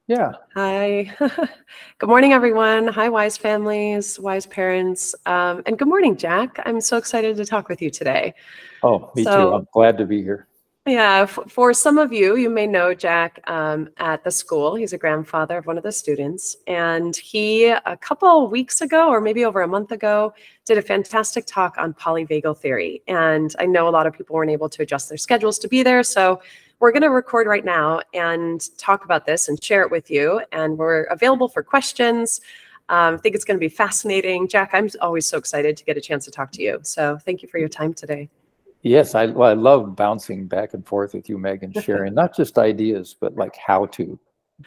Yeah. Hi. Good morning, everyone. Hi, Wise families, Wise parents, and good morning, Jack. I'm so excited to talk with you today. Oh, me too. So, I'm glad to be here. yeah, for some of you, you may know Jack at the school. He's a grandfather of one of the students, and he, a couple weeks ago, or maybe over a month ago, did a fantastic talk on polyvagal theory. And I know a lot of people weren't able to adjust their schedules to be there, so we're going to record right now and talk about this and share it with you. And we're available for questions. I think it's going to be fascinating. Jack, I'm always so excited to get a chance to talk to you. So thank you for your time today. Yes, I love bouncing back and forth with you, Megan, sharing not just ideas, but like how to,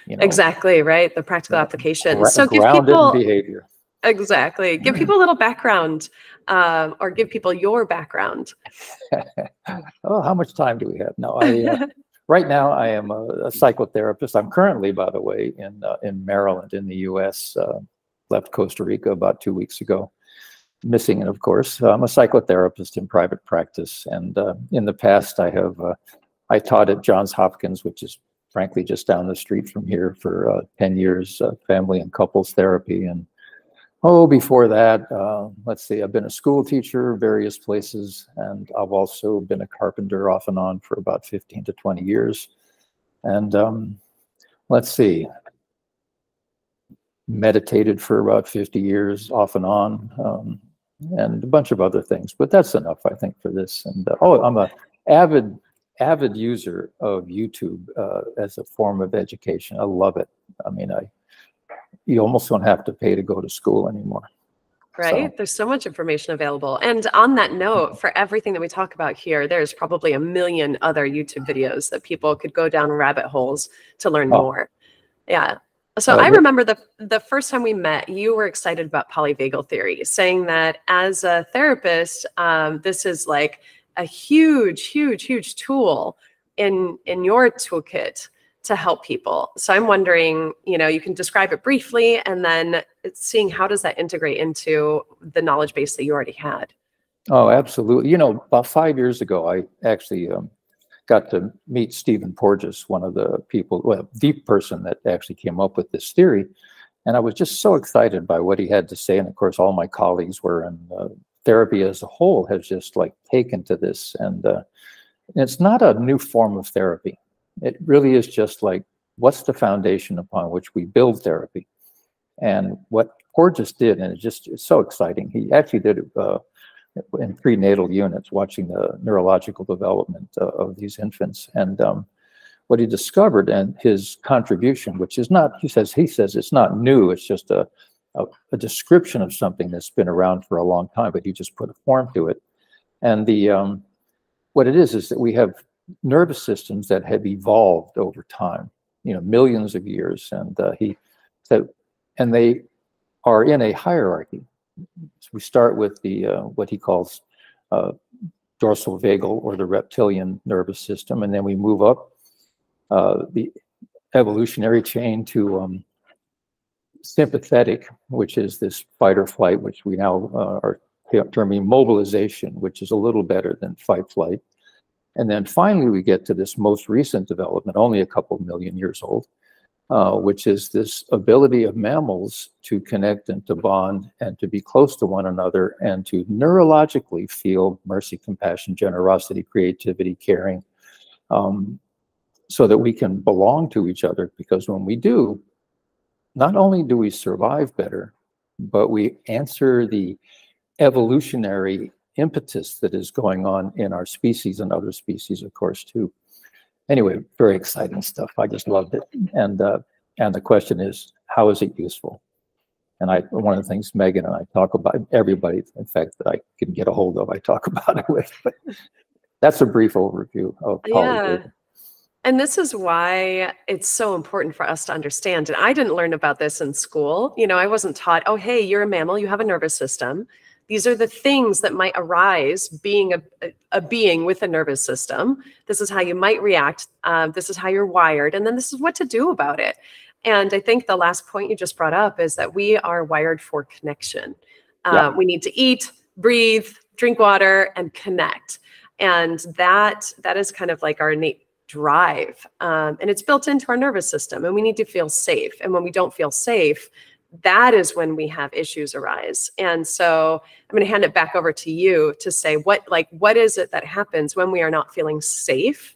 Exactly, right? The practical application. So give grounded in people, behavior. exactly, give people a little background or give people your background. Oh, how much time do we have? No, right now I am a psychotherapist. I'm currently, by the way, in Maryland in the U.S. Left Costa Rica about 2 weeks ago. Missing it, of course. I'm a psychotherapist in private practice, and in the past I taught at Johns Hopkins, which is frankly just down the street from here, for 10 years, family and couples therapy. And before that, let's see, I've been a school teacher various places, and I've also been a carpenter off and on for about 15 to 20 years. And let's see, meditated for about 50 years off and on. And a bunch of other things, but that's enough, I think, for this. And I'm a avid user of YouTube as a form of education. I love it. I mean, you almost don't have to pay to go to school anymore. Right? So there's so much information available. And on that note, for everything that we talk about here, there's probably a million other YouTube videos that people could go down rabbit holes to learn more. Yeah. So I remember the first time we met, you were excited about polyvagal theory, saying that as a therapist, this is like a huge tool in your toolkit to help people. So I'm wondering, you can describe it briefly, and then seeing how does that integrate into the knowledge base that you already had. Oh, absolutely. About 5 years ago, I actually got to meet Stephen Porges, one of the people, well, the person that actually came up with this theory. And I was just so excited by what he had to say. And of course, all my colleagues were, and therapy as a whole has just like taken to this. And it's not a new form of therapy. It really is just like, what's the foundation upon which we build therapy? And what Porges did, and it's so exciting. He actually did it in prenatal units, watching the neurological development of these infants. And what he discovered, and his contribution, which is not, he says it's not new, it's just a description of something that's been around for a long time, but he just put a form to it. And what it is that we have nervous systems that have evolved over time, millions of years. And he said, and they are in a hierarchy. So we start with the what he calls dorsal vagal, or the reptilian nervous system, and then we move up the evolutionary chain to sympathetic, which is this fight or flight, which we now are terming mobilization, which is a little better than fight flight. And then finally we get to this most recent development, only a couple million years old, which is this ability of mammals to connect and to bond and to be close to one another and to neurologically feel mercy, compassion, generosity, creativity, caring, so that we can belong to each other. Because when we do, not only do we survive better, but we answer the evolutionary impetus that is going on in our species and other species, of course, too. Anyway, very exciting stuff. I just loved it. And the question is, how is it useful? And one of the things Megan and I talk about, everybody, in fact, that I can get a hold of, I talk about it with. But that's a brief overview of polyvagal. Yeah. And this is why it's so important for us to understand. And I didn't learn about this in school. I wasn't taught, oh, hey, you're a mammal, you have a nervous system. These are the things that might arise being a being with a nervous system. This is how you might react. This is how you're wired. And then this is what to do about it. And I think the last point you just brought up is that we are wired for connection. We need to eat, breathe, drink water, and connect. And that is kind of like our innate drive. And it's built into our nervous system, and we need to feel safe. And when we don't feel safe, that is when we have issues arise. And so I'm going to hand it back over to you to say, what is it that happens when we are not feeling safe?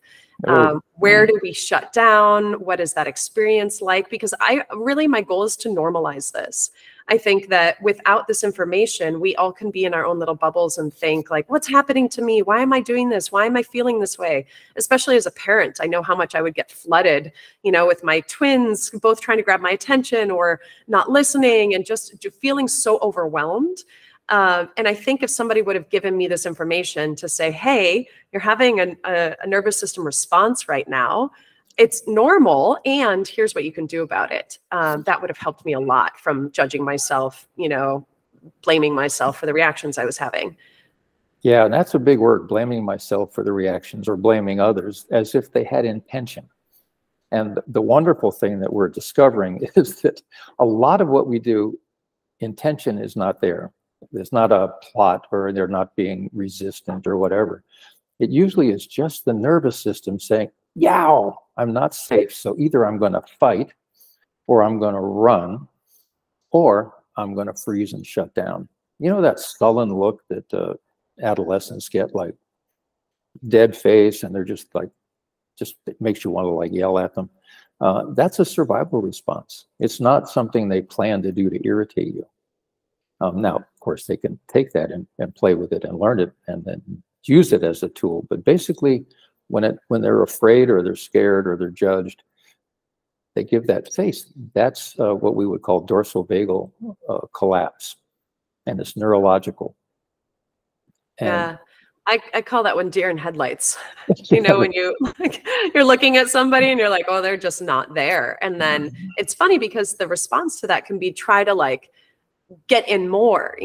Where do we shut down? What is that experience like? Because my goal is to normalize this. I think that without this information, we all can be in our own little bubbles and think like, what's happening to me? Why am I doing this? Why am I feeling this way? Especially as a parent, I know how much I would get flooded, with my twins, both trying to grab my attention or not listening and just feeling so overwhelmed. And I think if somebody would have given me this information to say, hey, you're having a nervous system response right now, it's normal, and here's what you can do about it. That would have helped me a lot from judging myself, blaming myself for the reactions I was having. Yeah, and that's a big word, blaming myself for the reactions or blaming others as if they had intention. And the wonderful thing that we're discovering is that a lot of what we do, intention is not there. There's not a plot, or they're not being resistant or whatever. It usually is just the nervous system saying, yow, I'm not safe. So either I'm going to fight, or I'm going to run, or I'm going to freeze and shut down. That sullen look that adolescents get, like dead face, and they're just it makes you want to like yell at them. That's a survival response. It's not something they plan to do to irritate you. Now, of course, they can take that and play with it and learn it and then use it as a tool. But basically, when they're afraid or they're scared or they're judged, they give that face. That's what we would call dorsal vagal collapse, and it's neurological. And yeah, I call that one deer in headlights. When you're looking at somebody and you're like, oh, they're just not there. And then it's funny because the response to that can be try to get in more,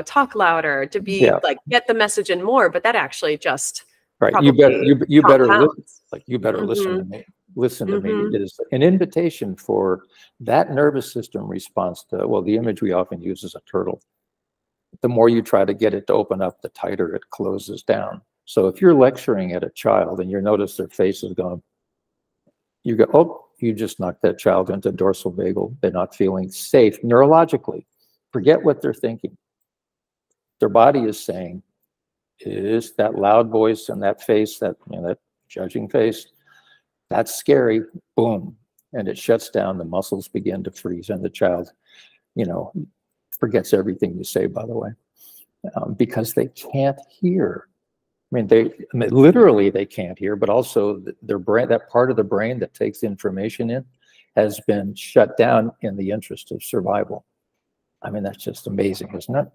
talk louder, to be get the message in more, but that actually just right. You better listen. You better listen to me. Listen to me. It is an invitation for that nervous system response to, well, the image we often use is a turtle. The more you try to get it to open up, the tighter it closes down. So if you're lecturing at a child and you notice their face is gone, you go, oh, you just knocked that child into dorsal vagal. They're not feeling safe neurologically. Forget what they're thinking. Their body is saying, is that loud voice and that face, that judging face, that's scary. Boom. And it shuts down. The muscles begin to freeze, and the child, forgets everything you say, by the way, because they can't hear. Literally they can't hear, but also their brain, that part of the brain that takes information in, has been shut down in the interest of survival. That's just amazing, isn't it?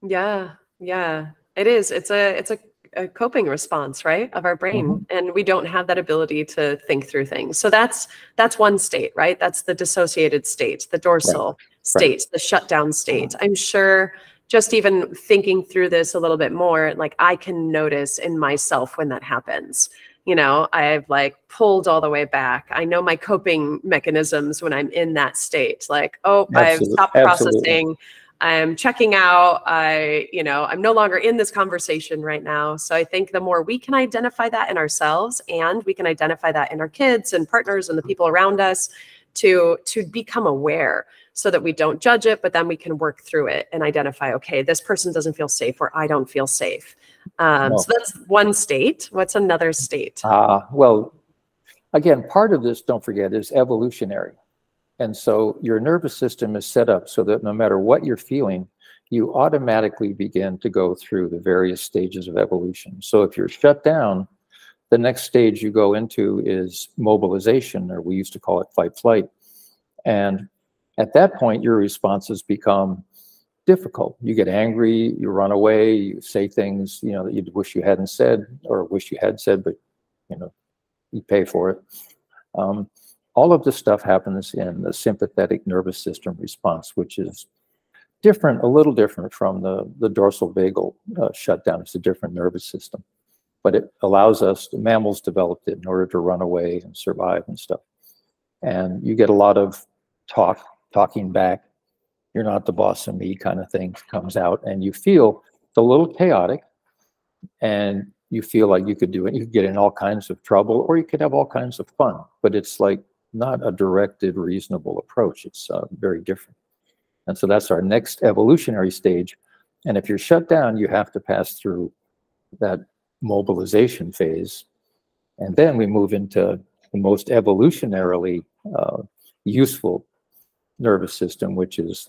Yeah, it is. It's a coping response, right, of our brain, and we don't have that ability to think through things. So that's one state, right? That's the dissociated state, the dorsal state, the shutdown state. I'm sure just even thinking through this a little bit more, I can notice in myself when that happens. I've pulled all the way back. I know my coping mechanisms when I'm in that state. I've stopped processing. I'm checking out. I'm no longer in this conversation right now. So I think the more we can identify that in ourselves, and we can identify that in our kids and partners and the people around us, to become aware, so that we don't judge it, but then we can work through it and identify, okay, this person doesn't feel safe, or I don't feel safe. So that's one state. What's another state? Well, again, part of this, don't forget, is evolutionary. And so your nervous system is set up so that no matter what you're feeling, you automatically begin to go through the various stages of evolution. So if you're shut down, the next stage you go into is mobilization, or we used to call it fight flight. And at that point, your responses become difficult. You get angry, you run away, you say things, that you wish you hadn't said, or wish you had said, but, you pay for it. All of this stuff happens in the sympathetic nervous system response, which is different, a little different from the dorsal vagal shutdown. It's a different nervous system, but it allows us, mammals developed it in order to run away and survive and stuff. And you get a lot of talking back, you're not the boss of me kind of thing comes out, and you feel a little chaotic, and you feel like you could do it. You could get in all kinds of trouble, or you could have all kinds of fun. But it's like not a directed, reasonable approach. It's very different. And so that's our next evolutionary stage. And if you're shut down, you have to pass through that mobilization phase. And then we move into the most evolutionarily useful nervous system, which is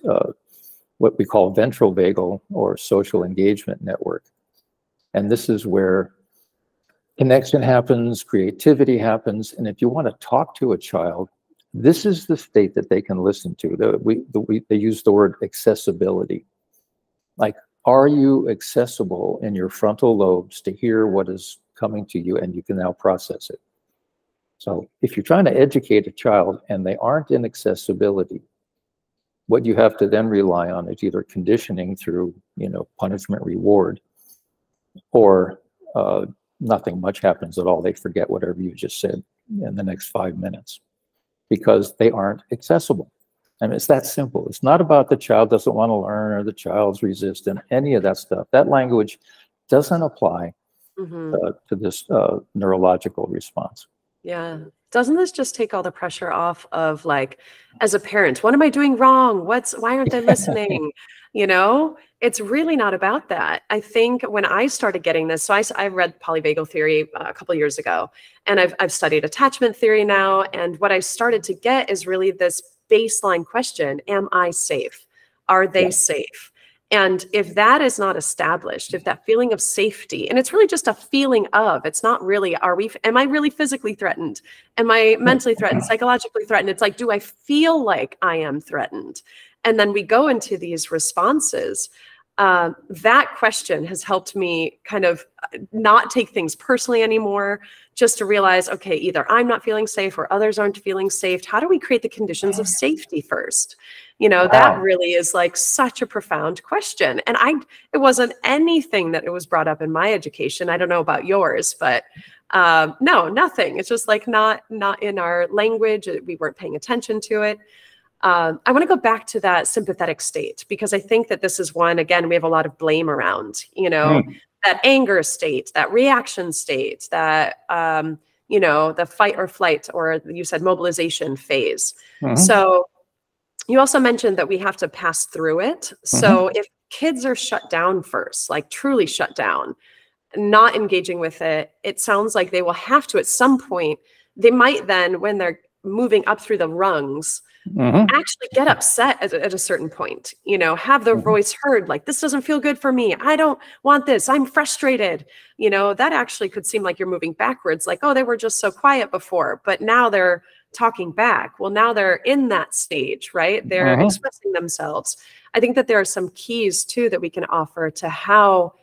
what we call ventral vagal, or social engagement network. And this is where connection happens, creativity happens. And if you want to talk to a child, this is the state that they can listen to. They use the word accessibility. Like, are you accessible in your frontal lobes to hear what is coming to you, and you can now process it? So if you're trying to educate a child and they aren't in accessibility, what you have to then rely on is either conditioning through, punishment reward, or nothing much happens at all. They forget whatever you just said in the next 5 minutes because they aren't accessible. I mean, it's that simple. It's not about the child doesn't want to learn or the child's resistant, any of that stuff. That language doesn't apply to this neurological response. Yeah. Doesn't this just take all the pressure off of, like, as a parent, what am I doing wrong? Why aren't they listening? It's really not about that. I think when I started getting this, so I read Polyvagal Theory a couple of years ago, and I've studied attachment theory now. And what I started to get is really this baseline question: am I safe? Are they safe? And if that is not established, if that feeling of safety, and it's really just a feeling of, it's not really, am I really physically threatened? Am I mentally threatened, psychologically threatened? It's like, do I feel like I am threatened? And then we go into these responses. That question has helped me kind of not take things personally anymore, just to realize, okay, either I'm not feeling safe or others aren't feeling safe. How do we create the conditions of safety first? Wow. That really is like such a profound question. And it wasn't anything that it was brought up in my education. I don't know about yours, but no, nothing. It's just like not in our language. We weren't paying attention to it. I want to go back to that sympathetic state, because I think that this is one, again, we have a lot of blame around, that anger state, that reaction state, that, the fight or flight, or you said mobilization phase. So you also mentioned that we have to pass through it. So if kids are shut down first, like truly shut down, not engaging with it, it sounds like they will have to at some point. They might then, when they're moving up through the rungs, actually get upset at a certain point, have their voice heard, like, this doesn't feel good for me. I don't want this. I'm frustrated. That actually could seem like you're moving backwards, like, oh, they were just so quiet before, but now they're talking back. Well, now they're in that stage, right? They're expressing themselves. I think that there are some keys too that we can offer to how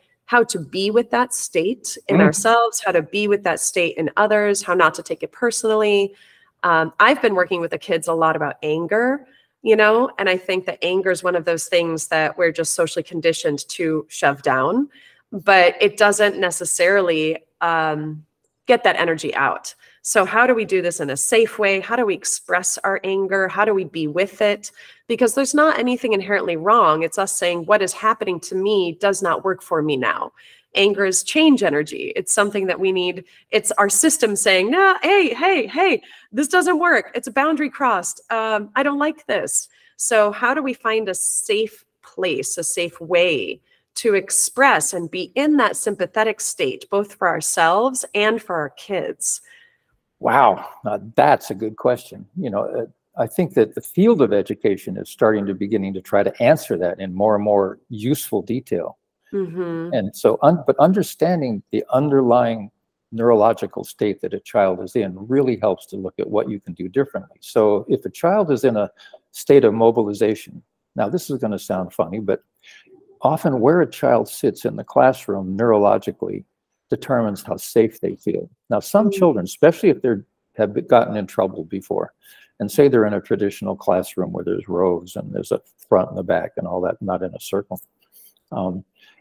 to be with that state in ourselves, how to be with that state in others, how not to take it personally. I've been working with the kids a lot about anger, and I think that anger is one of those things that we're just socially conditioned to shove down, but it doesn't necessarily get that energy out. So how do we do this in a safe way? How do we express our anger? How do we be with it? Because there's not anything inherently wrong. It's us saying what is happening to me does not work for me now. Anger is change energy. It's something that we need. It's our system saying, no, hey, this doesn't work. It's a boundary crossed. I don't like this. So how do we find a safe place, a safe way to express and be in that sympathetic state, both for ourselves and for our kids? Wow, that's a good question. I think that the field of education is beginning to try to answer that in more and more useful detail. And so, but understanding the underlying neurological state that a child is in really helps to look at what you can do differently. So if a child is in a state of mobilization, now this is going to sound funny, but often where a child sits in the classroom neurologically determines how safe they feel. Now, some children, especially if they have gotten in trouble before, and say they're in a traditional classroom where there's rows and there's a front and a back and all that, not in a circle.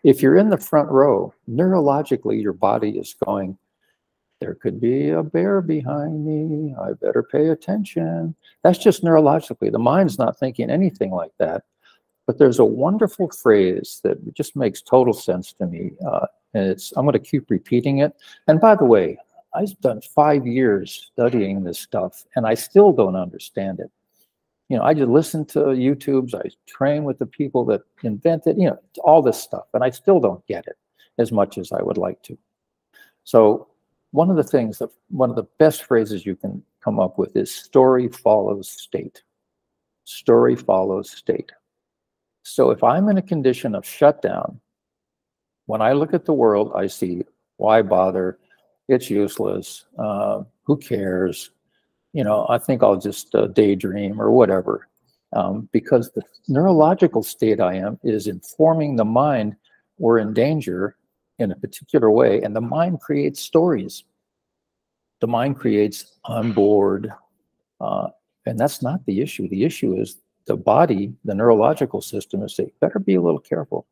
If you're in the front row, neurologically, your body is going, there could be a bear behind me. I better pay attention. That's just neurologically. The mind's not thinking anything like that. But there's a wonderful phrase that just makes total sense to me. And I'm going to keep repeating it. And by the way, I've done 5 years studying this stuff, and I still don't understand it. I just listen to YouTubes. I train with the people that invented, all this stuff, and I still don't get it as much as I would like to. So one of the best phrases you can come up with is story follows state. Story follows state. So if I'm in a condition of shutdown, when I look at the world, I see, why bother? It's useless. Who cares? I think I'll just daydream or whatever. Because the neurological state I am is informing the mind we're in danger in a particular way, and the mind creates stories. The mind creates, I'm bored. And that's not the issue. The issue is the body, the neurological system is saying, better be a little careful.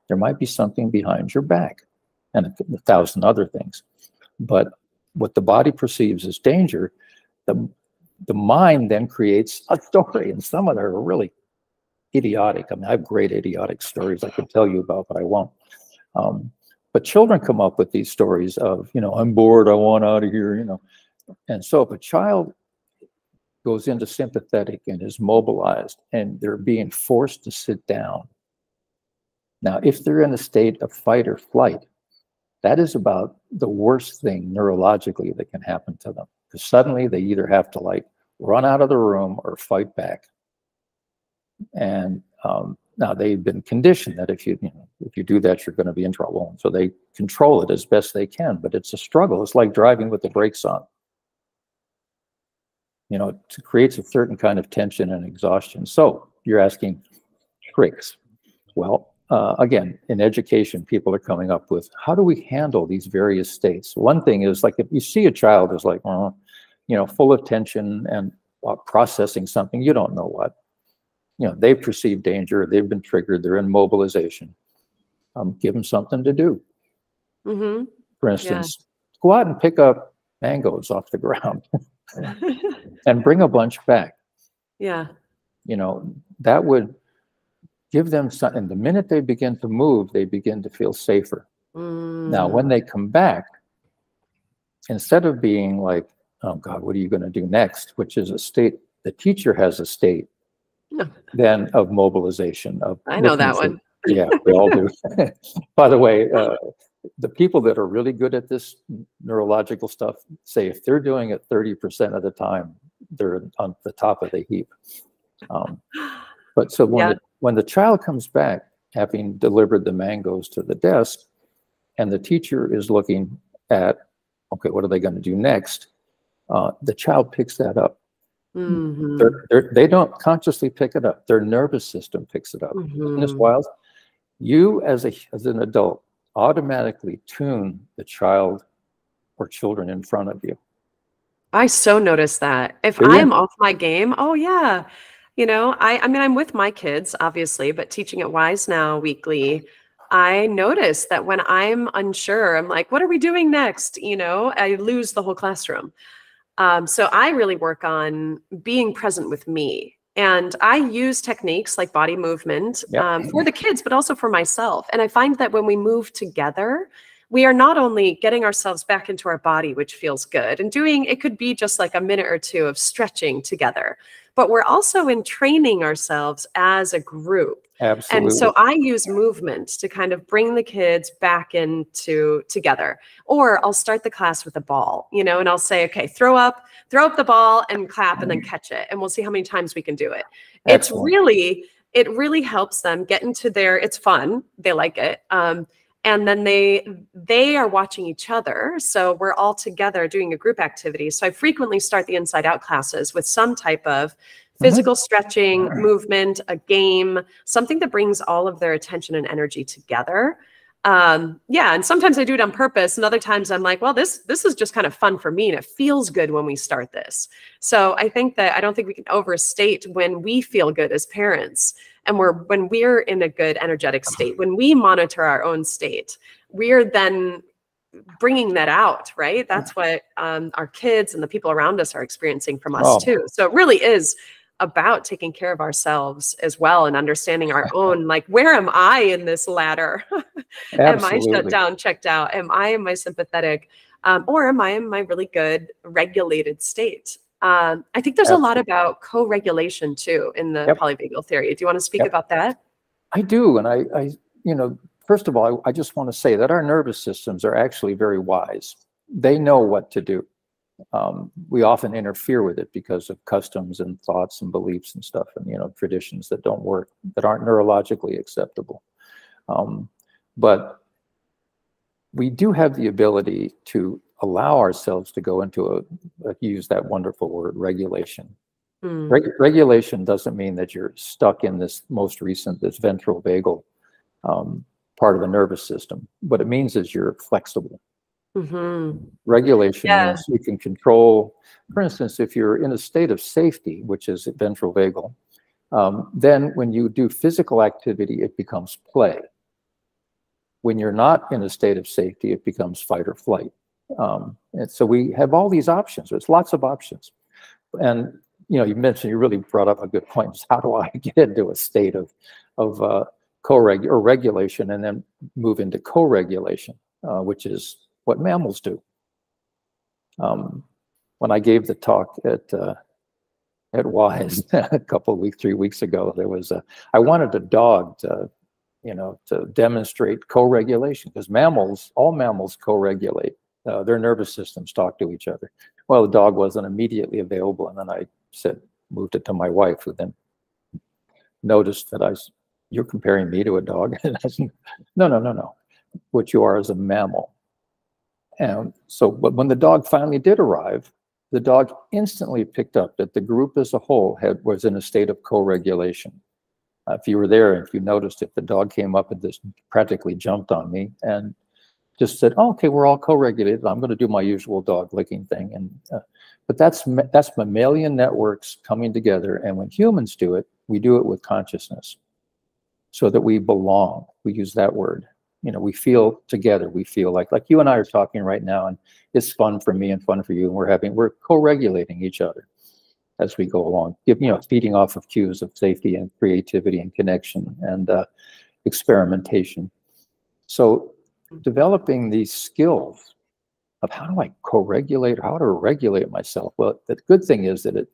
There might be something behind your back, and 1,000 other things. But what the body perceives as danger, the mind then creates a story, and some of them are really idiotic. I mean, I have great idiotic stories I could tell you about, but I won't. But children come up with these stories of, I'm bored, I want out of here, And so if a child goes into sympathetic and is mobilized and they're being forced to sit down. Now, if they're in a state of fight or flight, that is about the worst thing neurologically that can happen to them. Because suddenly they either have to run out of the room or fight back. And now they've been conditioned that if you do that, you're going to be in trouble. And so they control it as best they can, but it's a struggle. It's like driving with the brakes on. It creates a certain kind of tension and exhaustion. So you're asking tricks. Well, again, in education, people are coming up with, how do we handle these various states? One thing is, if you see a child is full of tension and processing something, you don't know what. They perceive danger, they've been triggered, they're in mobilization. Give them something to do. Mm-hmm. For instance, go out and pick up mangoes off the ground and bring a bunch back. Yeah. That would give them something. And the minute they begin to move, they begin to feel safer. Now, when they come back, instead of being like, oh God, what are you going to do next? Which is a state, the teacher has a state then of mobilization. I know that one. Yeah, we all do. By the way, the people that are really good at this neurological stuff say if they're doing it 30% of the time, they're on the top of the heap. But so when the child comes back, having delivered the mangoes to the desk, and the teacher is looking at, okay, what are they going to do next? The child picks that up. Mm-hmm. They don't consciously pick it up. Their nervous system picks it up. Mm-hmm. Isn't this wild? You, as an adult, automatically tune the child or children in front of you. I so notice that. If I'm off my game, oh yeah. I mean, I'm with my kids, obviously, but teaching at Wise Now weekly, I notice that when I'm unsure, I'm like, what are we doing next? I lose the whole classroom. So I really work on being present with me. And I use techniques like body movement for the kids, but also for myself. And I find that when we move together, we are not only getting ourselves back into our body, which feels good, and it could be just like a minute or two of stretching together, but we're also in training ourselves as a group. Absolutely. And so I use movement to kind of bring the kids back into together. Or I'll start the class with a ball, and I'll say, okay, throw up the ball and clap and then catch it. And we'll see how many times we can do it. Excellent. It really helps them get into it's fun. They like it. And then they are watching each other. So we're all together doing a group activity. So I frequently start the Inside Out classes with some type of physical stretching, movement, a game, something that brings all of their attention and energy together. And sometimes I do it on purpose. And other times I'm like, well, this is just kind of fun for me. And it feels good when we start this. So I don't think we can overstate when we feel good as parents. And when we're in a good energetic state, when we monitor our own state, we're then bringing that out, right? That's what our kids and the people around us are experiencing from us too. So it really is about taking care of ourselves as well and understanding our own, like, where am I in this ladder? Am I shut down, checked out? Am I in my sympathetic? Or am I in my really good regulated state? I think there's a lot about co-regulation too in the polyvagal theory. Do you want to speak about that? I do. And I, you know, first of all, I just want to say that our nervous systems are actually very wise. They know what to do. We often interfere with it because of customs and thoughts and beliefs and stuff, and, you know, traditions that don't work, that aren't neurologically acceptable. But we do have the ability to allow ourselves to go into use that wonderful word, regulation. Regulation doesn't mean that you're stuck in this most recent, this ventral vagal part of the nervous system. What it means is you're flexible. Regulation means you can control. For instance, if you're in a state of safety, which is ventral vagal, then when you do physical activity, it becomes play. When you're not in a state of safety, it becomes fight or flight. And so we have all these options. There's lots of options. And, you know, you mentioned, you really brought up a good point. How do I get into a state of regulation and then move into co-regulation, which is what mammals do. When I gave the talk at WISE a couple of weeks, 3 weeks ago, there was I wanted a dog to, you know, to demonstrate co-regulation, because all mammals co-regulate. Their nervous systems talk to each other. Well, the dog wasn't immediately available, and then I moved it to my wife, who then noticed that you're comparing me to a dog. And I said, no. What you are is a mammal. And so, but when the dog finally did arrive, the dog instantly picked up that the group as a whole was in a state of co-regulation. If you were there, if you noticed it, the dog came up and just practically jumped on me and just said, oh, okay, we're all co-regulated. I'm going to do my usual dog licking thing. And but that's mammalian networks coming together. And when humans do it, we do it with consciousness, so that we belong. We use that word. You know, we feel together. We feel like you and I are talking right now, and it's fun for me and fun for you. And we're co-regulating each other as we go along, you know, feeding off of cues of safety and creativity and connection and experimentation. So developing these skills of how do I co-regulate, how to regulate myself? Well, the good thing is that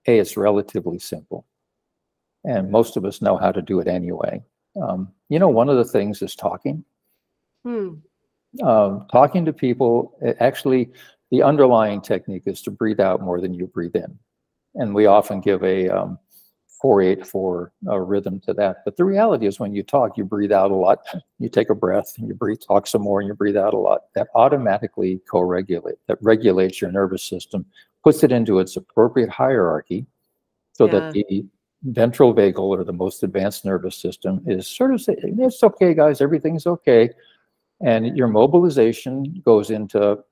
it's relatively simple, and most of us know how to do it anyway. You know, one of the things is talking. Talking to people, actually, the underlying technique is to breathe out more than you breathe in. And we often give a 4-8-4 rhythm to that. But the reality is, when you talk, you breathe out a lot. You take a breath and you talk some more and you breathe out a lot. That automatically that regulates your nervous system, puts it into its appropriate hierarchy, so that the ventral vagal, or the most advanced nervous system, is sort of saying, it's okay, guys, everything's okay. And your mobilization goes into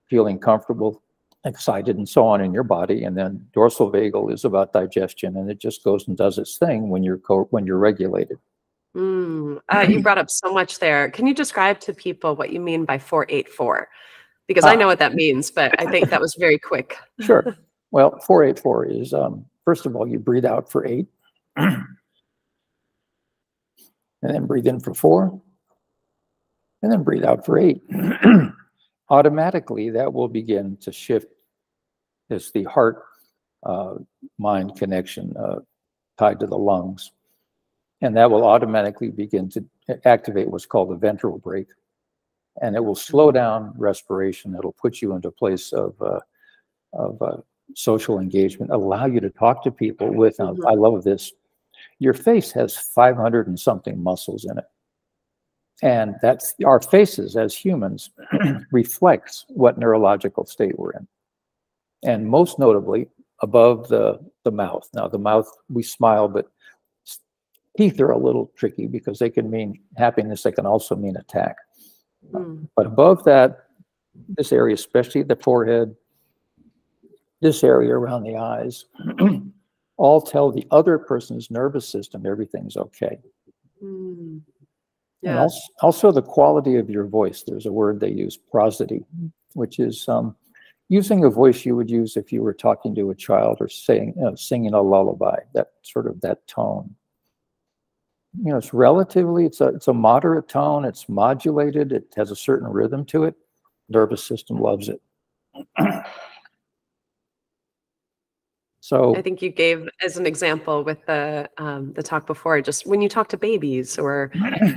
feeling comfortable, excited, and so on in your body. And then dorsal vagal is about digestion, and it just goes and does its thing when you're regulated. You brought up so much there. Can you describe to people what you mean by 4-8-4? Because I know what that means, but I think that was very quick. Sure. Well, 4-8-4 is, first of all, you breathe out for 8, and then breathe in for 4, and then breathe out for 8. Automatically, that will begin to shift as the heart-mind connection tied to the lungs. And that will automatically begin to activate what's called the ventral brake. And it will slow down respiration. It'll put you into a place of social engagement, allow you to talk to people with, I love this, your face has 500 and something muscles in it. And that's our faces as humans reflects what neurological state we're in. And most notably, above the mouth. Now, the mouth, we smile, but teeth are a little tricky because they can mean happiness. They can also mean attack. But above that, this area, especially the forehead, this area around the eyes, all tell the other person's nervous system everything's okay. And also the quality of your voice. There's a word they use, prosody, which is, using a voice you would use if you were talking to a child or saying, singing a lullaby, that sort of that tone. It's relatively, it's a moderate tone. It's modulated. It has a certain rhythm to it. Nervous system loves it. So I think you gave as an example with the talk before, just when you talk to babies or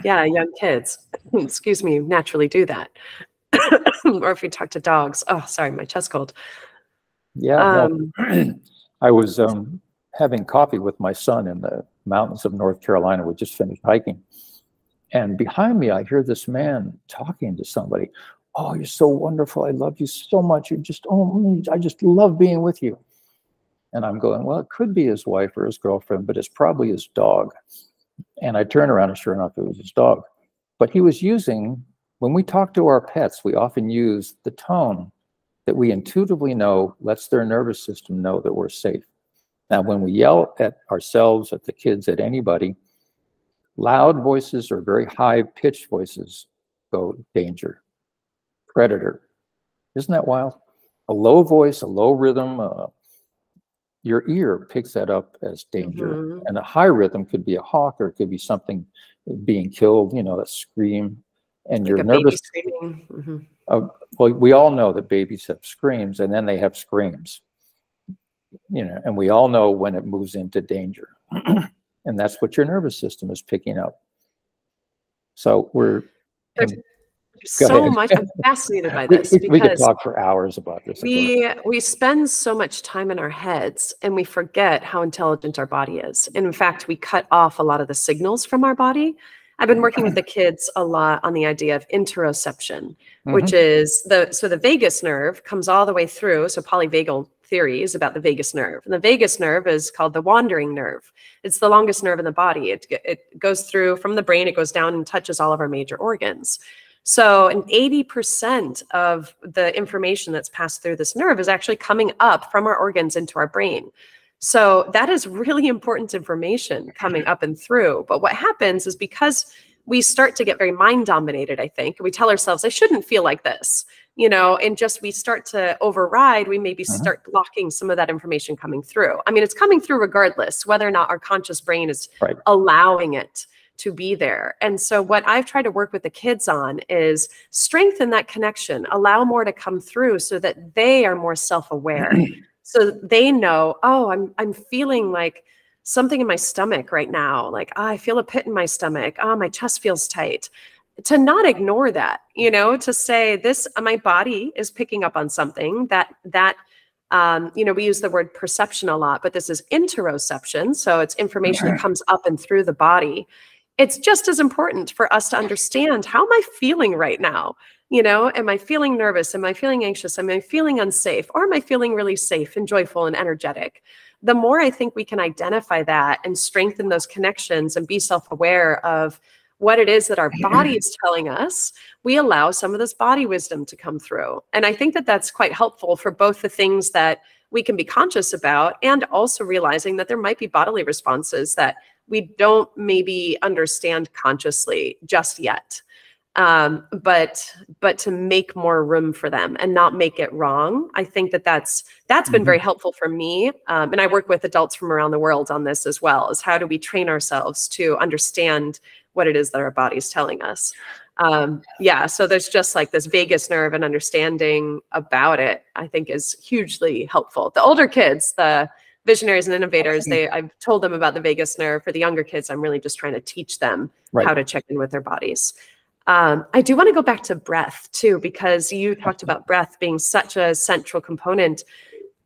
young kids, excuse me, naturally do that. Or if you talk to dogs, oh, sorry, my chest cold. Yeah, I was having coffee with my son in the mountains of North Carolina. We just finished hiking. And behind me, I hear this man talking to somebody. Oh, you're so wonderful. I love you so much. I just love being with you. And I'm going, well, it could be his wife or his girlfriend, but it's probably his dog. And I turn around and sure enough, it was his dog. But he was using, when we talk to our pets, we often use the tone that we intuitively know lets their nervous system know that we're safe. Now, when we yell at ourselves, at the kids, at anybody, loud voices or very high-pitched voices go danger, predator. Isn't that wild? A low voice, a low rhythm, your ear picks that up as danger. And a high rhythm could be a hawk, or it could be something being killed, a scream. And like your nervous screaming. Well, we all know that babies have screams, and then they have screams. And we all know when it moves into danger. And that's what your nervous system is picking up. So so much. I'm fascinated by this. We could talk for hours about this. We spend so much time in our heads and we forget how intelligent our body is. And in fact, we cut off a lot of the signals from our body. I've been working with the kids a lot on the idea of interoception, which is the vagus nerve comes all the way through. So polyvagal theory is about the vagus nerve. And the vagus nerve is called the wandering nerve. It's the longest nerve in the body. It goes through from the brain, it goes down and touches all of our major organs. So an 80% of the information that's passed through this nerve is actually coming up from our organs into our brain. So that is really important information coming up and through. But what happens is because we start to get very mind dominated, I think, we tell ourselves, I shouldn't feel like this, and just we start to override, we maybe start blocking some of that information coming through. I mean, it's coming through regardless, whether or not our conscious brain is allowing it to be there. And so what I've tried to work with the kids on is strengthen that connection, allow more to come through so that they are more self-aware. So they know, oh, I'm feeling like something in my stomach right now. Like, oh, I feel a pit in my stomach. Oh, my chest feels tight. To not ignore that, to say this, my body is picking up on something that we use the word perception a lot, but this is interoception. So it's information that comes up and through the body. It's just as important for us to understand, how am I feeling right now? Am I feeling nervous? Am I feeling anxious? Am I feeling unsafe? Or am I feeling really safe and joyful and energetic? The more I think we can identify that and strengthen those connections and be self-aware of what it is that our body is telling us, we allow some of this body wisdom to come through. And I think that that's quite helpful for both the things that we can be conscious about and also realizing that there might be bodily responses that we don't maybe understand consciously just yet. But to make more room for them and not make it wrong. I think that that's been very helpful for me. And I work with adults from around the world on this as well, is how do we train ourselves to understand what it is that our body's telling us. So there's just like this vagus nerve and understanding about it, I think is hugely helpful. The older kids, the visionaries and innovators, I've told them about the vagus nerve. For the younger kids, I'm really just trying to teach them how to check in with their bodies. I do want to go back to breath too, because you talked about breath being such a central component.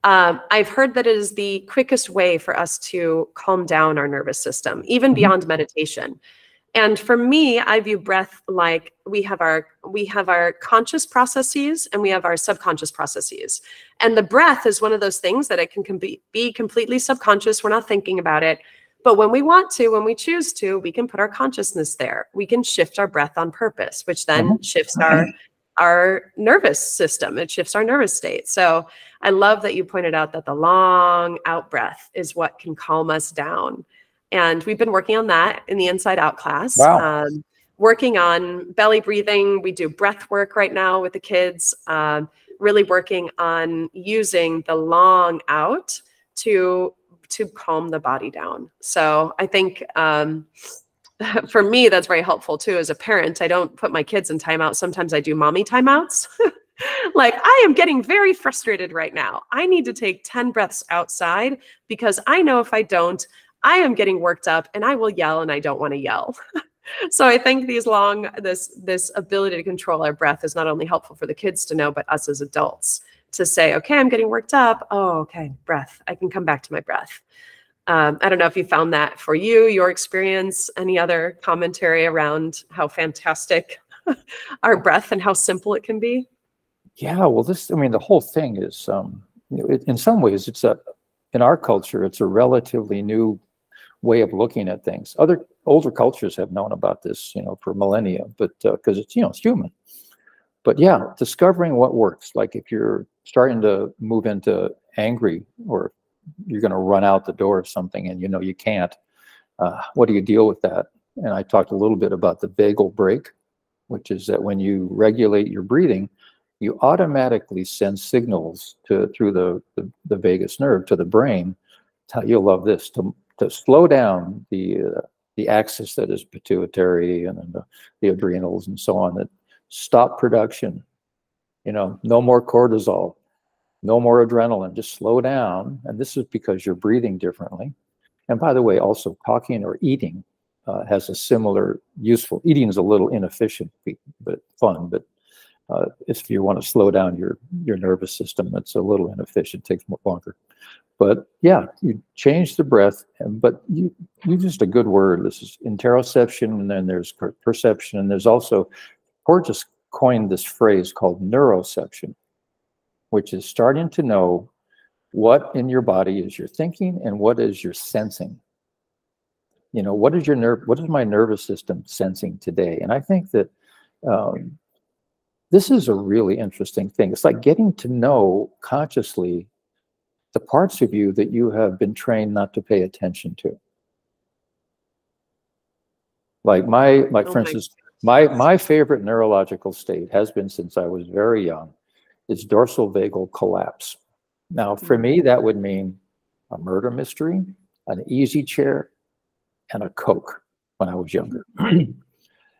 I've heard that it is the quickest way for us to calm down our nervous system, even beyond meditation. And for me, I view breath like we have our conscious processes and we have our subconscious processes. And the breath is one of those things that it can be completely subconscious. We're not thinking about it. But when we want to, when we choose to, we can put our consciousness there. We can shift our breath on purpose, which then shifts our nervous system. It shifts our nervous state. So I love that you pointed out that the long out breath is what can calm us down. And we've been working on that in the Inside Out class. Working on belly breathing. We do breath work right now with the kids. really working on using the long out to calm the body down. So I think for me, that's very helpful too. As a parent, I don't put my kids in timeout. Sometimes I do mommy timeouts. Like, I am getting very frustrated right now. I need to take 10 breaths outside because I know if I don't, I am getting worked up and I will yell, and I don't want to yell. So I think this ability to control our breath is not only helpful for the kids to know, but us as adults to say, okay, I'm getting worked up. Oh, okay, breath. I can come back to my breath. I don't know if you found that for you, your experience, any other commentary around how fantastic our breath and how simple it can be? Yeah, well, the whole thing is, in some ways, in our culture, it's a relatively new way of looking at things. Older cultures have known about this, for millennia, but because it's human. But yeah, discovering what works. Like if you're starting to move into angry, or you're going to run out the door of something and you can't, what do you deal with that? And I talked a little bit about the vagal brake, which is that when you regulate your breathing, you automatically send signals through the vagus nerve to the brain. You'll love this, to slow down the axis that is pituitary and then the adrenals and so on, that stop production. No more cortisol, no more adrenaline, just slow down. And this is because you're breathing differently. And by the way, also talking or eating has a similar useful. Eating is a little inefficient but fun, but if you want to slow down your nervous system, it's a little inefficient, takes longer. But yeah, you change the breath, but you used a good word. This is interoception, and then there's perception, and there's also, Porges coined this phrase called neuroception, which is starting to know what in your body is your thinking and what is your sensing. What is my nervous system sensing today? And I think that this is a really interesting thing. It's like getting to know consciously the parts of you that you have been trained not to pay attention to. For instance, my favorite neurological state has been since I was very young. It's dorsal vagal collapse. Now, for me, that would mean a murder mystery, an easy chair, and a Coke when I was younger.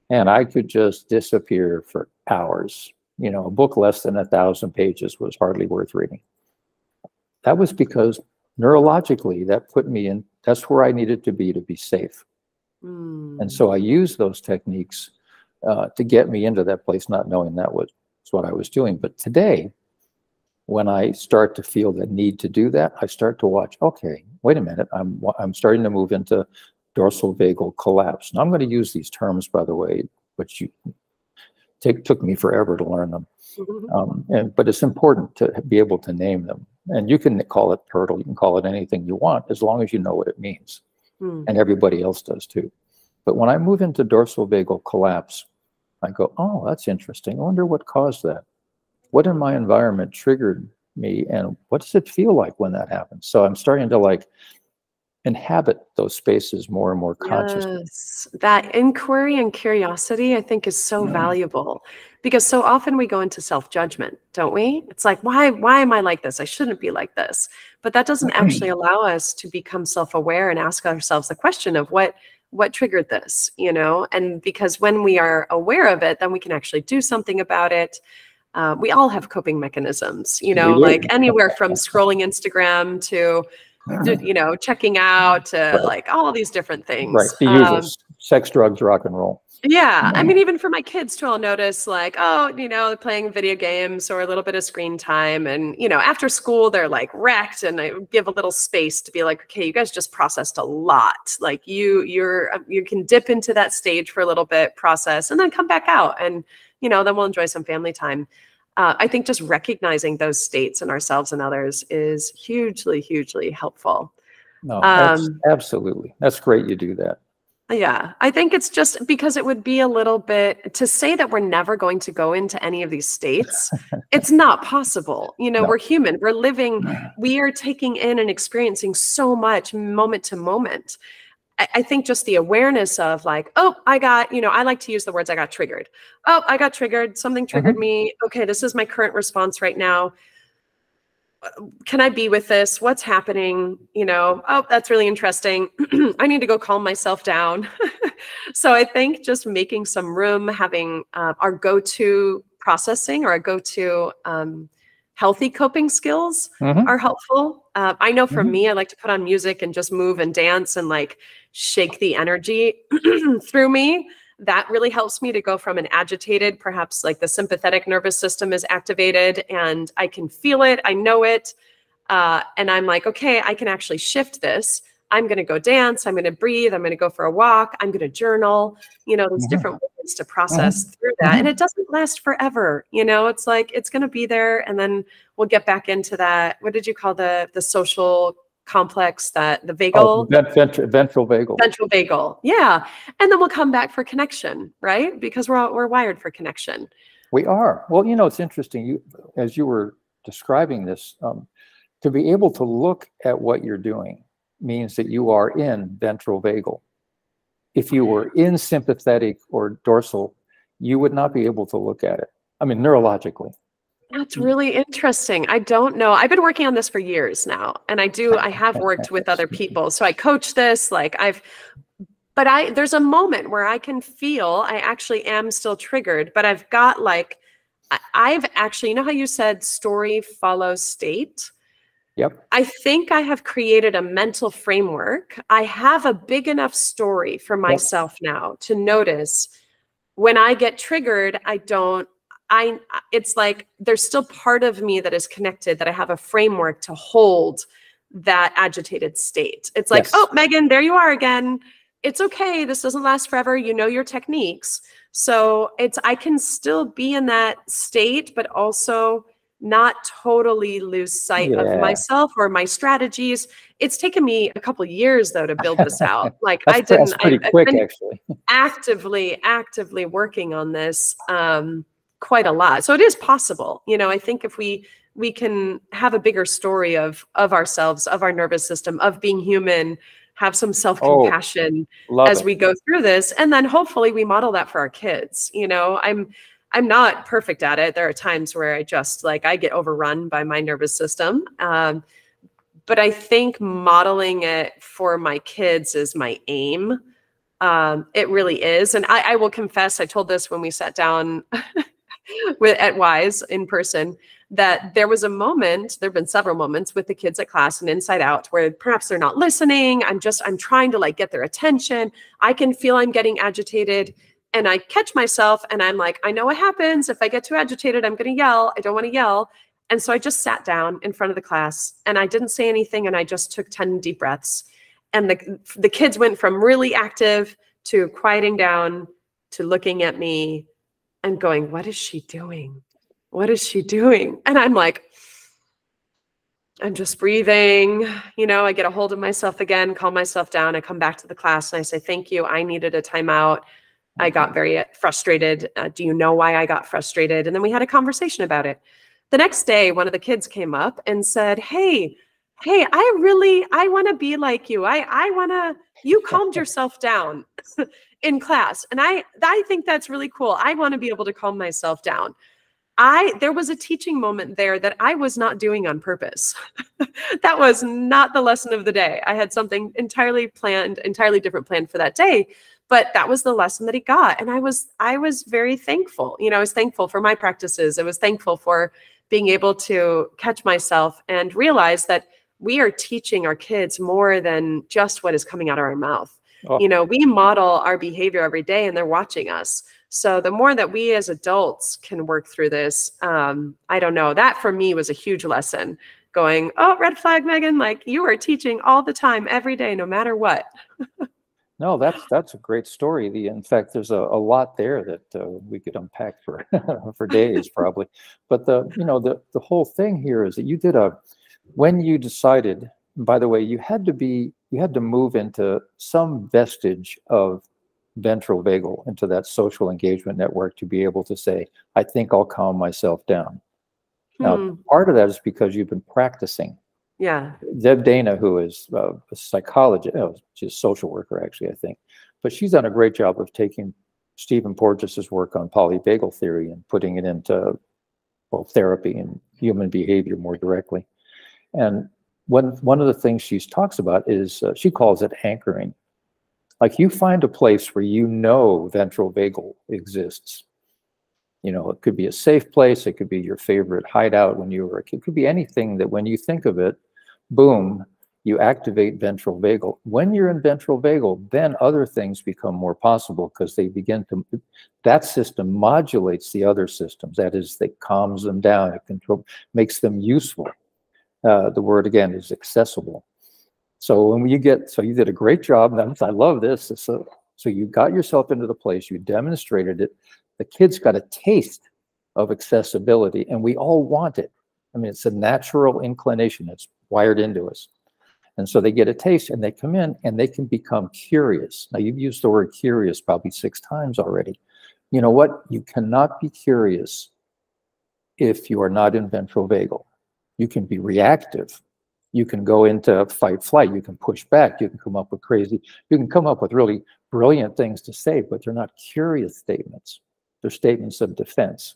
And I could just disappear for hours. A book less than 1,000 pages was hardly worth reading. That was because neurologically, that put me in, that's where I needed to be safe. And so I used those techniques to get me into that place, not knowing that was what I was doing. But today, when I start to feel the need to do that, I start to watch, okay, wait a minute, I'm starting to move into dorsal vagal collapse. Now I'm going to use these terms, by the way, which took me forever to learn them. But it's important to be able to name them. And you can call it turtle, you can call it anything you want, as long as you know what it means. And everybody else does too. But when I move into dorsal vagal collapse, I go, oh, that's interesting. I wonder what caused that. What in my environment triggered me, and what does it feel like when that happens? So I'm starting to inhabit those spaces more and more consciously. Yes, that inquiry and curiosity, I think, is so valuable, because so often we go into self-judgment, don't we? It's like, why am I like this? I shouldn't be like this. But that doesn't actually allow us to become self-aware and ask ourselves the question of what triggered this, And because when we are aware of it, then we can actually do something about it. We all have coping mechanisms, like anywhere from scrolling Instagram to checking out to all these different things. Right. The usual sex, drugs, rock and roll. Yeah. I mean, even for my kids too, I'll notice playing video games or a little bit of screen time. And, after school, they're wrecked, and I give a little space to be like, okay, you guys just processed a lot. Like you can dip into that stage for a little bit, process, and then come back out. And, then we'll enjoy some family time. I think just recognizing those states in ourselves and others is hugely, hugely helpful. No, absolutely. That's great you do that. Yeah, I think it's just because it would be a little bit to say that we're never going to go into any of these states. It's not possible. No. We're human. We're living. We are taking in and experiencing so much moment to moment. I think just the awareness of like, oh, I got, I like to use the words I got triggered. Oh, I got triggered. Something triggered me. Okay, this is my current response right now. Can I be with this? What's happening? Oh, that's really interesting. I need to go calm myself down. So I think just making some room, having our go-to processing or our go-to healthy coping skills are helpful. I know for me, I like to put on music and just move and dance and like shake the energy through me. That really helps me to go from an agitated, perhaps like the sympathetic nervous system is activated and I can feel it, I know it. And I'm like, okay, I can actually shift this. I'm going to go dance. I'm going to breathe. I'm going to go for a walk. I'm going to journal. There's different ways to process through that. And it doesn't last forever. It's like, it's going to be there. And then we'll get back into that. What did you call the social complex, that the vagal? Ventral vagal. Ventral vagal. Yeah. And then we'll come back for connection, right? Because we're wired for connection. We are. Well, it's interesting. As you were describing this, to be able to look at what you're doing means that you are in ventral vagal. If you were in sympathetic or dorsal, you would not be able to look at it. I mean, neurologically. That's really interesting. I don't know. I've been working on this for years now, and I have worked with other people. So I coach this, but there's a moment where I can feel I actually am still triggered, but I've got I've actually, how you said story follows state? Yep. I think I have created a mental framework. I have a big enough story for myself now to notice when I get triggered, it's like there's still part of me that is connected, that I have a framework to hold that agitated state. It's like, oh, Megan, there you are again. It's okay. This doesn't last forever. You know your techniques. So I can still be in that state, but also not totally lose sight of myself or my strategies. It's taken me a couple of years though to build this out. Like I've been actively working on this quite a lot. So it is possible. I think if we can have a bigger story of ourselves, of our nervous system, of being human, have some self-compassion as we go through this, and then hopefully we model that for our kids. I'm not perfect at it. There are times where I just I get overrun by my nervous system. But I think modeling it for my kids is my aim. It really is. And I will confess, I told this when we sat down at Wise in person, that there was a moment, there've been several moments with the kids at class and Inside Out where perhaps they're not listening. I'm trying to get their attention. I can feel I'm getting agitated. And I catch myself and I'm like, I know what happens. If I get too agitated, I'm going to yell. I don't want to yell. And so I just sat down in front of the class and I didn't say anything. And I just took 10 deep breaths. And the kids went from really active to quieting down to looking at me and going, what is she doing? What is she doing? And I'm like, I'm just breathing. I get a hold of myself again, calm myself down. I come back to the class and I say, thank you. I needed a timeout. I got very frustrated. Do you know why I got frustrated? And then we had a conversation about it. The next day, one of the kids came up and said, hey, I want to be like you. You calmed yourself down in class. And I think that's really cool. I want to be able to calm myself down. There was a teaching moment there that I was not doing on purpose. That was not the lesson of the day. I had something entirely different planned for that day. But that was the lesson that he got. And I was very thankful. I was thankful for my practices. I was thankful for being able to catch myself and realize that we are teaching our kids more than just what is coming out of our mouth. Oh. We model our behavior every day and they're watching us. So the more that we as adults can work through this, I don't know, that for me was a huge lesson. Going, oh, red flag, Megan, you are teaching all the time, every day, no matter what. No, that's a great story. In fact, there's a lot there that we could unpack for for days probably. But the whole thing here is that you did when you decided. By the way, you had to move into some vestige of ventral vagal, into that social engagement network, to be able to say, I think I'll calm myself down. Now, part of that is because you've been practicing Yeah. Deb Dana, who is a psychologist, she's a social worker, actually, I think, but she's done a great job of taking Stephen Porges's work on polyvagal theory and putting it into both therapy and human behavior more directly. And one of the things she talks about is, she calls it anchoring. Like, you find a place where you know ventral vagal exists. You know, it could be a safe place, it could be your favorite hideout when you were a kid, it could be anything that when you think of it, boom, you activate ventral vagal. When you're in ventral vagal, then other things become more possible because they begin to, that system modulates the other systems. That is, it calms them down, it makes them useful. The word again is accessible. So when you get, so you did a great job. And I love this. So you got yourself into the place, you demonstrated it. The kids got a taste of accessibility, and we all want it. I mean, it's a natural inclination. It's wired into us. And so they get a taste and they come in and they can become curious. Now, you've used the word curious probably 6 times already. You know what? You cannot be curious if you are not in ventral vagal. You can be reactive. You can go into fight flight. You can push back. You can come up with really brilliant things to say, but they're not curious statements. They're statements of defense.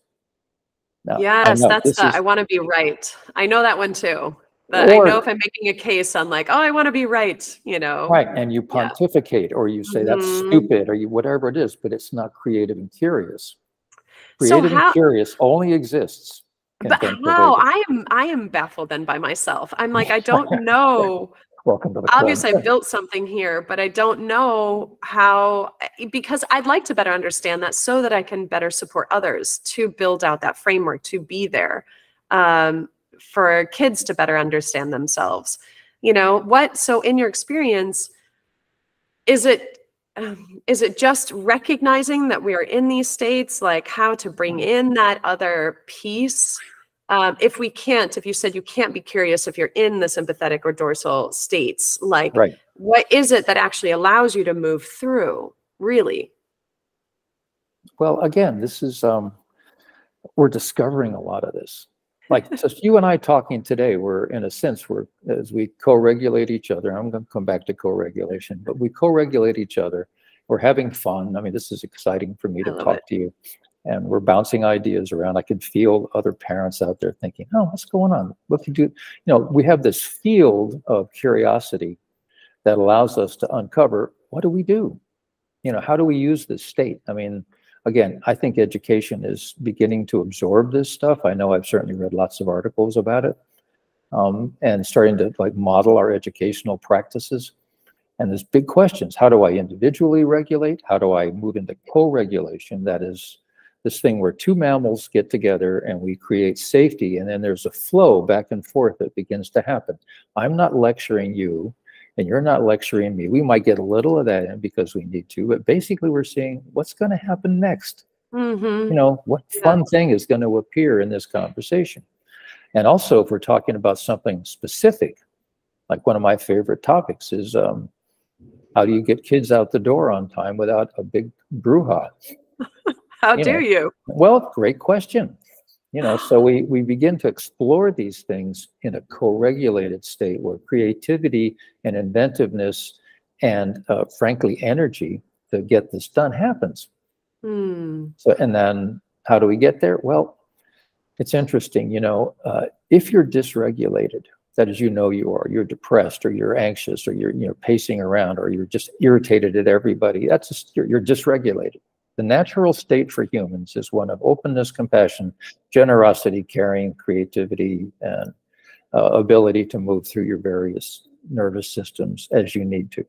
Now, yes, I want to be right. I know that one too. I know if I'm making a case, I'm like, oh, I want to be right, you know. Right, and you pontificate, or you say that's stupid, or you whatever it is, but it's not creative and curious. Creative and curious only exists. But how? I am baffled then by myself. I'm like, I don't know. Welcome to the club. Obviously, I built something here, but I don't know how, because I'd like to better understand that so that I can better support others to build out that framework, to be there for kids to better understand themselves. You know, so in your experience, is it just recognizing that we are in these states, like how to bring in that other piece? If you said you can't be curious if you're in the sympathetic or dorsal states, like what is it that actually allows you to move through, really? Well, again, this is, we're discovering a lot of this. Like, just you and I talking today, we're, in a sense, as we co-regulate each other, I'm going to come back to co-regulation, but we co-regulate each other. We're having fun. I mean, this is exciting for me to talk to you. And we're bouncing ideas around. I can feel other parents out there thinking, oh, what's going on? What can you do? You know, we have this field of curiosity that allows us to uncover, what do we do? You know, how do we use this state? I mean, again, I think education is beginning to absorb this stuff. I know I've certainly read lots of articles about it, and starting to like model our educational practices. And there's big questions. How do I individually regulate? How do I move into co-regulation? That is this thing where 2 mammals get together and we create safety, and then there's a flow back and forth that begins to happen. I'm not lecturing you, and you're not lecturing me. We might get a little of that in because we need to, but basically we're seeing what's going to happen next. You know, what fun thing is going to appear in this conversation? And also, if we're talking about something specific, like one of my favorite topics is how do you get kids out the door on time without a big brouhaha? How do you? Well, great question. You know, so we begin to explore these things in a co-regulated state where creativity and inventiveness and frankly, energy to get this done happens. So, and then how do we get there? Well, it's interesting, you know, if you're dysregulated, that is, you know, you're depressed, or you're anxious, or you're pacing around, or you're just irritated at everybody, that's just, you're dysregulated. The natural state for humans is one of openness, compassion, generosity, caring, creativity, and ability to move through your various nervous systems as you need to.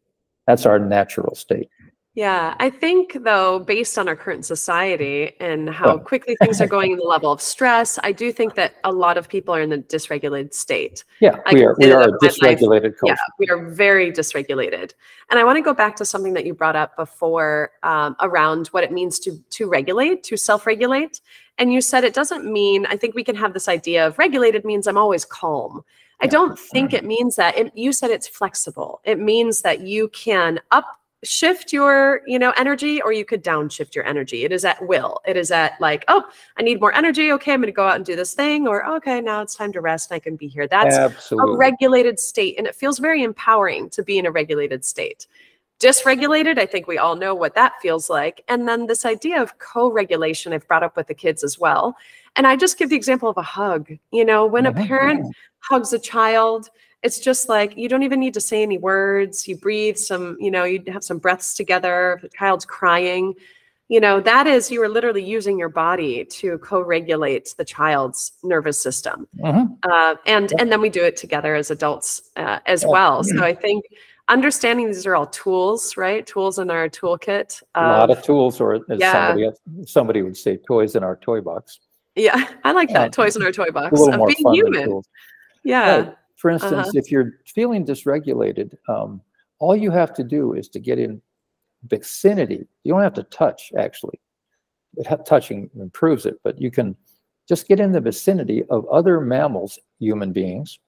That's our natural state. Yeah, I think, though, based on our current society and how quickly things are going in the level of stress, I do think that a lot of people are in the dysregulated state. Yeah, we are a dysregulated culture. Yeah, we are very dysregulated. And I want to go back to something that you brought up before around what it means to regulate, to self-regulate. And you said it doesn't mean, I think we can have this idea of regulated means I'm always calm. I don't think it means that. You said it's flexible. It means that you can shift your, energy, or you could downshift your energy. It is at will. It is at like, oh, I need more energy. Okay, I'm going to go out and do this thing. Or, okay, now it's time to rest and I can be here. That's Absolutely. a regulated state. And it feels very empowering to be in a regulated state. Dysregulated, I think we all know what that feels like. And then this idea of co-regulation, I've brought up with the kids as well. And I just give the example of a hug. When a parent hugs a child, it's just like, you don't even need to say any words. You breathe some, you have some breaths together. The child's crying. That is, you are literally using your body to co-regulate the child's nervous system. And then we do it together as adults as well. So I think understanding these are all tools, right? Tools in our toolkit. A lot of tools, or as somebody would say, toys in our toy box. Yeah, I like that. Toys in our toy box. A little more being fun human. than tools. Yeah. Right. For instance, if you're feeling dysregulated, all you have to do is to get in vicinity. You don't have to touch, actually. Touching improves it, but you can just get in the vicinity of other mammals, human beings,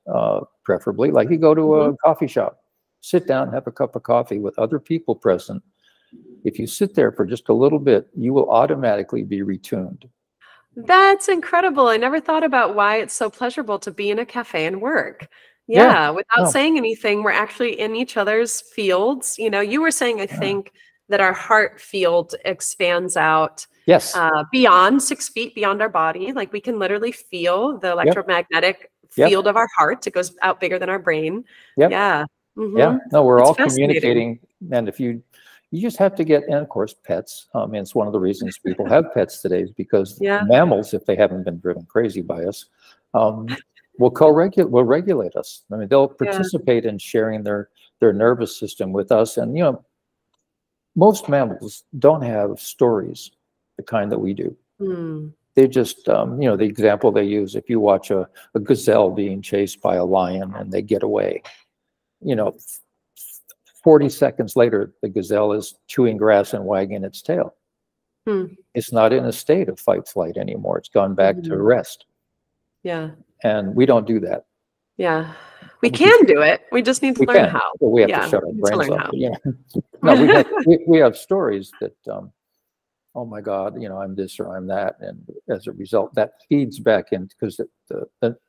preferably. Like you go to a coffee shop, sit down, have a cup of coffee with other people present. If you sit there for just a little bit, you will automatically be retuned. That's incredible. I never thought about why it's so pleasurable to be in a cafe and work. Yeah, without saying anything, we're actually in each other's fields. You were saying, I think, that our heart field expands out beyond 6 feet beyond our body. Like we can literally feel the electromagnetic field of our heart. It goes out bigger than our brain. Yeah. Yeah. No, we're all communicating. And if you just have to get, and of course, pets. And it's one of the reasons people have pets today, is because mammals, if they haven't been driven crazy by us, will regulate us. I mean, they'll participate in sharing their nervous system with us. And most mammals don't have stories, the kind that we do. They just, the example they use, if you watch a gazelle being chased by a lion and they get away, 40 seconds later, the gazelle is chewing grass and wagging its tail. It's not in a state of fight flight anymore. It's gone back to rest. Yeah. And we don't do that. Yeah. We can do it. We just need to learn how. Well, we have to shut our brains off. No, we have stories that, oh my God, I'm this or I'm that. And as a result, that feeds back in, because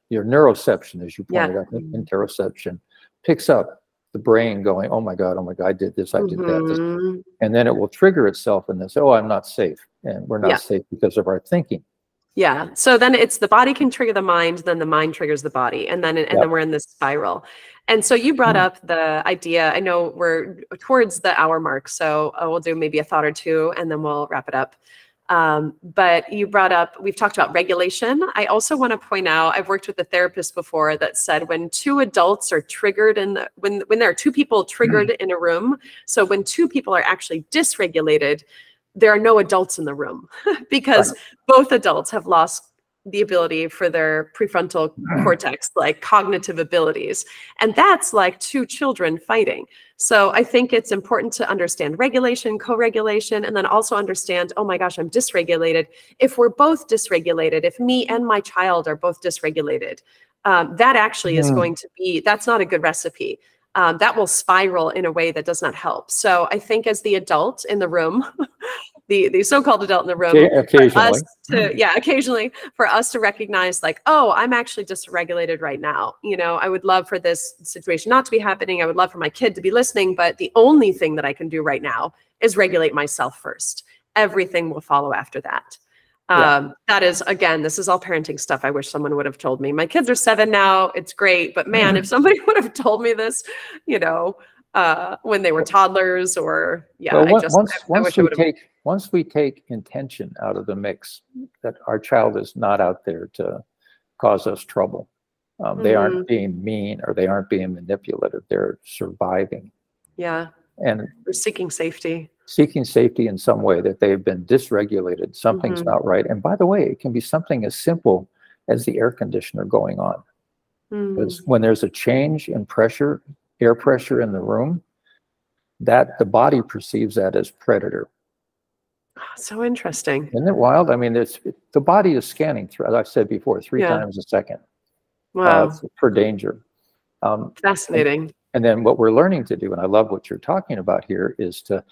your neuroception, as you pointed out, interoception, picks up the brain going, oh my God, I did this, I did that. And then it will trigger itself and then say, oh, I'm not safe. And we're not safe because of our thinking. Yeah. So then it's the body can trigger the mind, then the mind triggers the body. And then we're in this spiral. And so you brought up the idea, I know we're towards the hour mark, so we'll do maybe a thought or two and then we'll wrap it up. But you brought up, we've talked about regulation. I also want to point out, I've worked with a therapist before that said when two adults are triggered when there are two people triggered in a room, so when two people are actually dysregulated, there are no adults in the room because both adults have lost the ability for their prefrontal cortex, like cognitive abilities. And that's like two children fighting. So I think it's important to understand regulation, co-regulation, and then also understand, oh my gosh, I'm dysregulated. If we're both dysregulated, if me and my child are both dysregulated, that actually is going to be, that's not a good recipe. That will spiral in a way that does not help. So I think as the adult in the room, the so-called adult in the room, occasionally for us to recognize like, oh, I'm actually dysregulated right now. I would love for this situation not to be happening. I would love for my kid to be listening, but the only thing that I can do right now is regulate myself first. Everything will follow after that. That is, again, this is all parenting stuff. I wish someone would have told me. My kids are 7 now. It's great. But man, if somebody would have told me this, when they were toddlers or, once we take intention out of the mix, that our child is not out there to cause us trouble. They aren't being mean or they aren't being manipulative. They're surviving. Yeah. And we're seeking safety. Seeking safety in some way, that they've been dysregulated. Something's not right. And by the way, it can be something as simple as the air conditioner going on. Because when there's a change in pressure, air pressure in the room, that the body perceives that as predator. So interesting. Isn't it wild? I mean, the body is scanning through, as I've said before, 3 times a second. Wow. For danger. Fascinating. And then what we're learning to do, and I love what you're talking about here, is to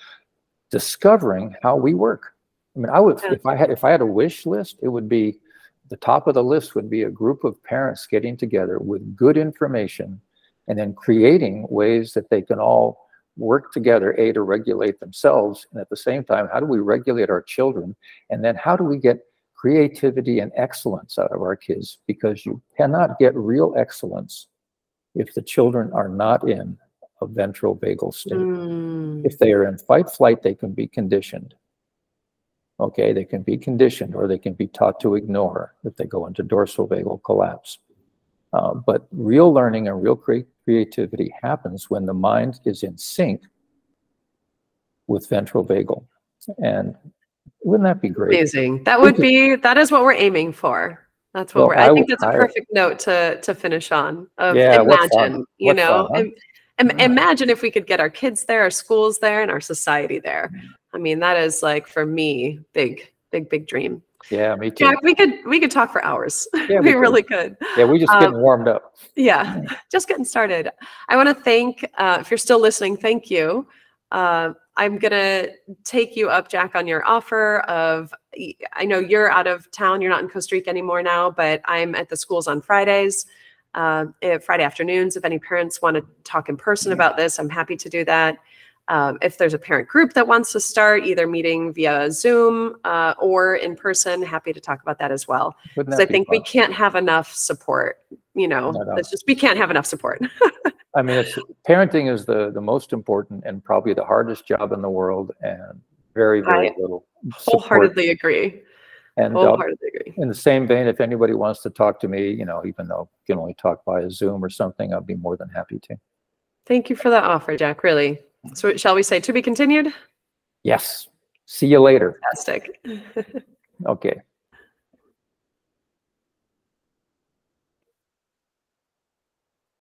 discovering how we work. I mean, I would, if I had a wish list, it would be, the top of the list would be a group of parents getting together with good information and then creating ways that they can all work together, to regulate themselves, and at the same time, how do we regulate our children? And then how do we get creativity and excellence out of our kids? Because you cannot get real excellence if the children are not in a ventral vagal state. If they are in fight flight, they can be conditioned. Okay, they can be conditioned, or they can be taught to ignore if they go into dorsal vagal collapse. But real learning and real creativity happens when the mind is in sync with ventral vagal. And wouldn't that be great? Amazing. That would be, that is what we're aiming for. That's what I think that's a perfect note to finish on. Imagine, you know, imagine if we could get our kids there, our schools there, and our society there. I mean, that is like, for me, big dream. Yeah, me too. Jack, we could talk for hours. Yeah, we really could. Yeah, we just getting warmed up. Yeah, just getting started. I want to thank, if you're still listening, thank you. I'm going to take you up, Jack, on your offer of, I know you're out of town, you're not in Costa Rica anymore now, but I'm at the schools on Fridays, Friday afternoons. If any parents want to talk in person about this, I'm happy to do that. If there's a parent group that wants to start either meeting via Zoom or in person, happy to talk about that as well. Because I think we can't have enough support, you know, it's just, we can't have enough support. I mean, parenting is the most important and probably the hardest job in the world, and very little support. Wholeheartedly agree. And in the same vein, if anybody wants to talk to me, you know, even though you can only talk via Zoom or something, I'll be more than happy to. Thank you for that offer, Jack, really. So shall we say to be continued? Yes. See you later. Fantastic. Okay.